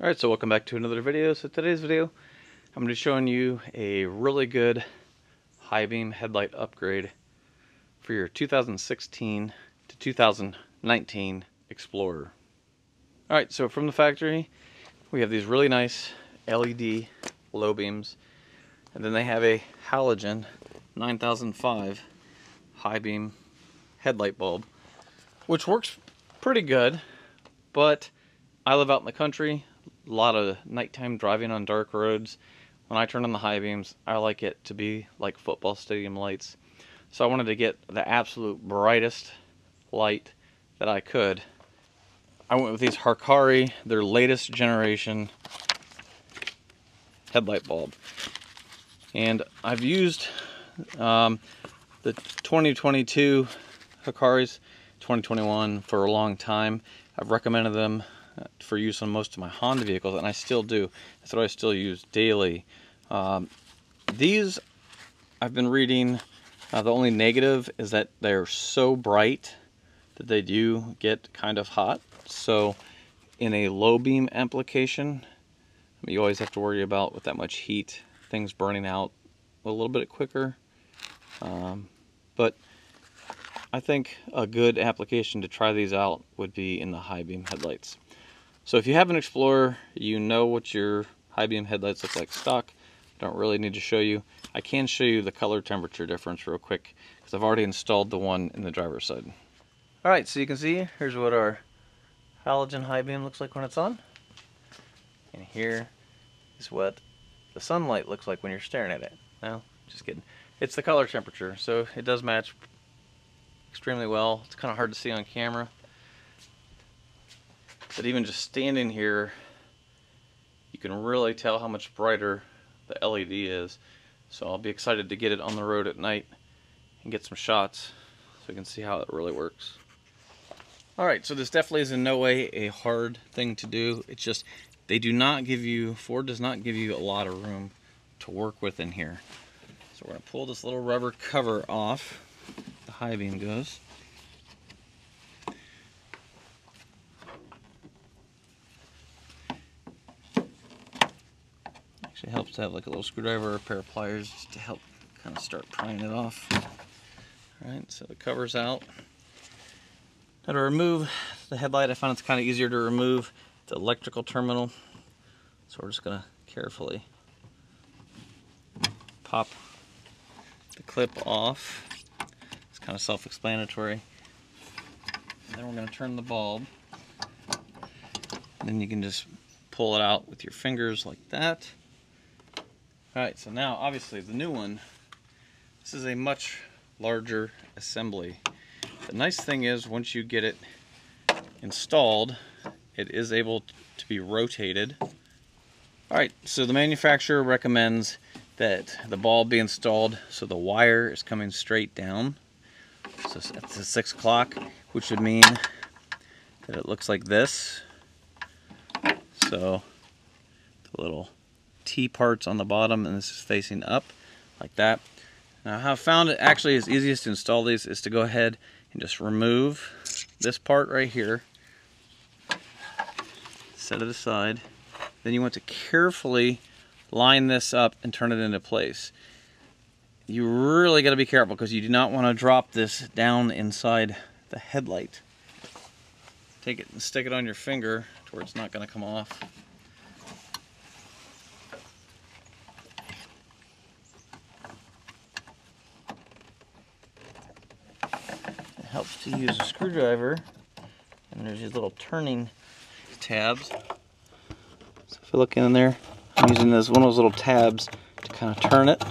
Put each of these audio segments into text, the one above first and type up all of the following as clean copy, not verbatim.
Alright, so welcome back to another video. So today's video, I'm going to be showing you a really good high beam headlight upgrade for your 2016 to 2019 Explorer. Alright, so from the factory, we have these really nice LED low beams, and then they have a halogen 9005 high beam headlight bulb, which works pretty good, but I live out in the country. A lot of nighttime driving on dark roads. When I turn on the high beams, I like it to be like football stadium lights. So I wanted to get the absolute brightest light that I could. I went with these Hikari, their latest generation headlight bulb. And I've used the 2022 Hikaris, 2021 for a long time. I've recommended them for use on most of my Honda vehicles, and I still do. That's what I still use daily. These, I've been reading, the only negative is that they're so bright that they do get kind of hot. So in a low beam application, you always have to worry about, with that much heat, things burning out a little bit quicker. But I think a good application to try these out would be in the high beam headlights. So if you have an Explorer, you know what your high beam headlights look like stock. Don't really need to show you. I can show you the color temperature difference real quick, because I've already installed the one in the driver's side. Alright, so you can see, here's what our halogen high beam looks like when it's on. And here is what the sunlight looks like when you're staring at it. No, just kidding. It's the color temperature, so it does match extremely well. It's kind of hard to see on camera, but even just standing here, you can really tell how much brighter the LED is. So I'll be excited to get it on the road at night and get some shots so you can see how it really works. Alright, so this definitely is in no way a hard thing to do. It's just, they do not give you, Ford does not give you a lot of room to work with in here. So we're going to pull this little rubber cover off. The high beam goes. Actually helps to have like a little screwdriver or a pair of pliers just to help kind of start prying it off. Alright, so the cover's out. Now to remove the headlight, I found it's kind of easier to remove the electrical terminal. So we're just going to carefully pop the clip off. It's kind of self-explanatory. And then we're going to turn the bulb. And then you can just pull it out with your fingers like that. Alright, so now obviously the new one, this is a much larger assembly. The nice thing is, once you get it installed, it is able to be rotated. Alright, so the manufacturer recommends that the bulb be installed so the wire is coming straight down. So it's at 6 o'clock, which would mean that it looks like this. So the little T parts on the bottom, and this is facing up like that. Now how I found it actually is easiest to install these is to go ahead and just remove this part right here, set it aside. Then you want to carefully line this up and turn it into place. You really got to be careful, because you do not want to drop this down inside the headlight. Take it and stick it on your finger to where it's not going to come off. It helps to use a screwdriver, and there's these little turning tabs. So if you look in there, I'm using this one of those little tabs to kind of turn it,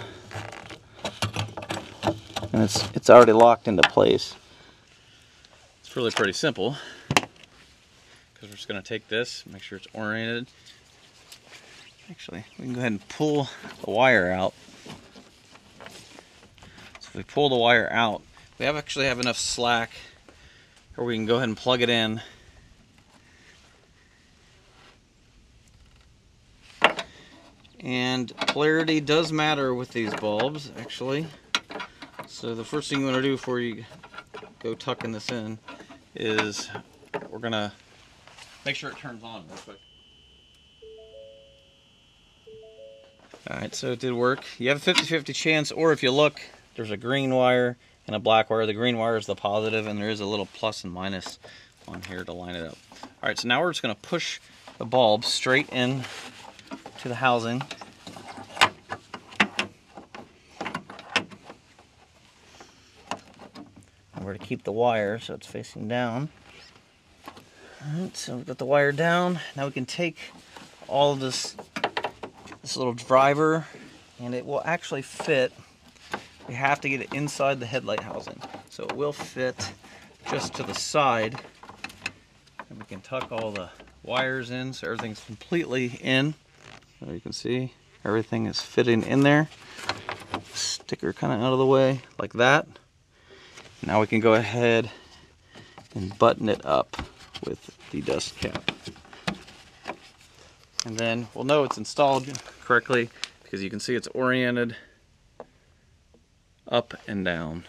and it's already locked into place. It's really pretty simple, because we're just going to take this, make sure it's oriented. Actually, we can go ahead and pull the wire out. So if we pull the wire out, we actually have enough slack where we can go ahead and plug it in. And polarity does matter with these bulbs, actually. So the first thing you want to do before you go tucking this in is we're going to make sure it turns on real quick. Alright, so it did work. You have a 50-50 chance, or if you look, there's a green wire and a black wire. The green wire is the positive, and there is a little plus and minus on here to line it up. Alright, so now we're just going to push the bulb straight in to the housing. And we're to keep the wire so it's facing down. Alright, so we've got the wire down. Now we can take all of this little driver, and it will actually fit. We have to get it inside the headlight housing, so it will fit just to the side, and we can tuck all the wires in so everything's completely in. So you can see everything is fitting in there. Sticker kind of out of the way like that. Now we can go ahead and button it up with the dust cap. And then we'll know it's installed correctly because you can see it's oriented up and down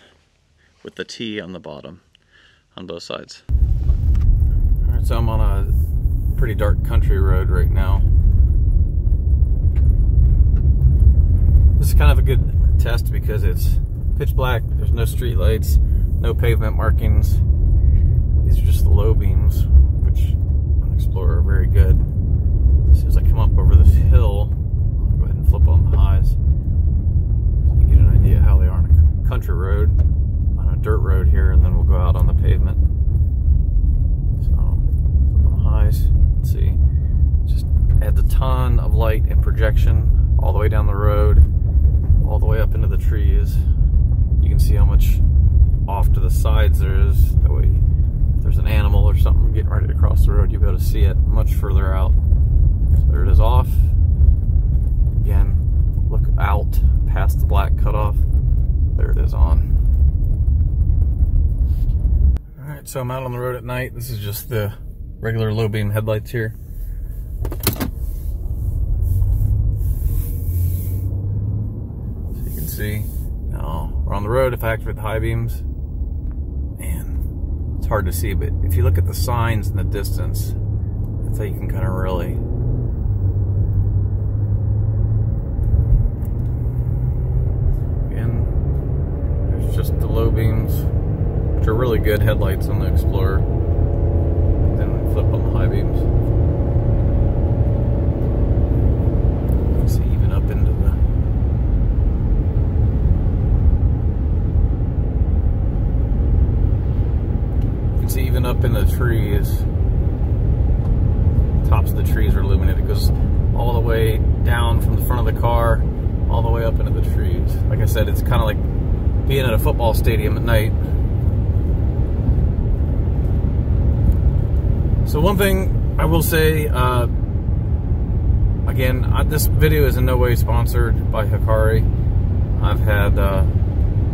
with the T on the bottom on both sides. Alright, so I'm on a pretty dark country road right now. This is kind of a good test because it's pitch black, there's no street lights, no pavement markings. These are just the low beams, which on Explorer are very good. As soon as I come up over this hill, I'll go ahead and flip on the highs so you can get an idea how they are on a country road, on a dirt road here, and then we'll go out on the pavement. So, flip on the highs, let's see, just adds a ton of light and projection all the way down the road, all the way up into the trees. You can see how much off to the sides there is. That way, if there's an animal or something getting ready to cross the road, you'll be able to see it much further out. There it is off. Again, look out past the black cutoff. There it is on. Alright, so I'm out on the road at night. This is just the regular low beam headlights here. So you can see, now we're on the road. If I activate the high beams, man, it's hard to see, but if you look at the signs in the distance, that's how you can kind of really just the low beams, which are really good headlights on the Explorer. Then we flip on the high beams. You can see even up into the trees. Tops of the trees are illuminated. It goes all the way down from the front of the car, all the way up into the trees. Like I said, it's kind of like being at a football stadium at night. So one thing I will say, again, this video is in no way sponsored by Hikari. I've had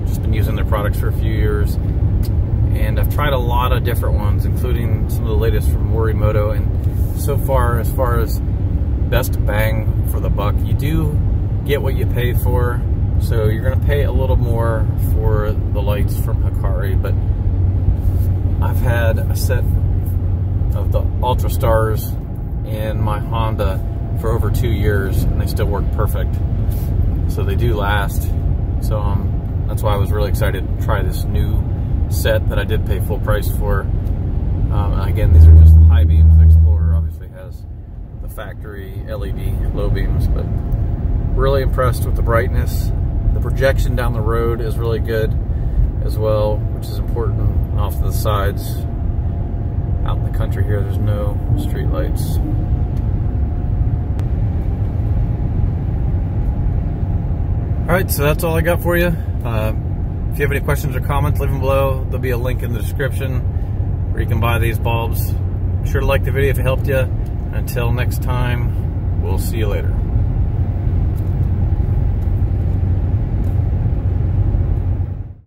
just been using their products for a few years, and I've tried a lot of different ones, including some of the latest from Morimoto, and so far as best bang for the buck, you do get what you pay for. So you're going to pay a little more for the lights from Hikari, but I've had a set of the Ultra Stars in my Honda for over 2 years, and they still work perfect. So they do last. So that's why I was really excited to try this new set that I did pay full price for. Again, these are just the high beams. The Explorer obviously has the factory LED low beams, but really impressed with the brightness. The projection down the road is really good as well, which is important. Off to the sides, out in the country here, there's no street lights. Alright, so that's all I got for you. If you have any questions or comments, leave them below. There'll be a link in the description where you can buy these bulbs. Be sure to like the video if it helped you. Until next time, we'll see you later.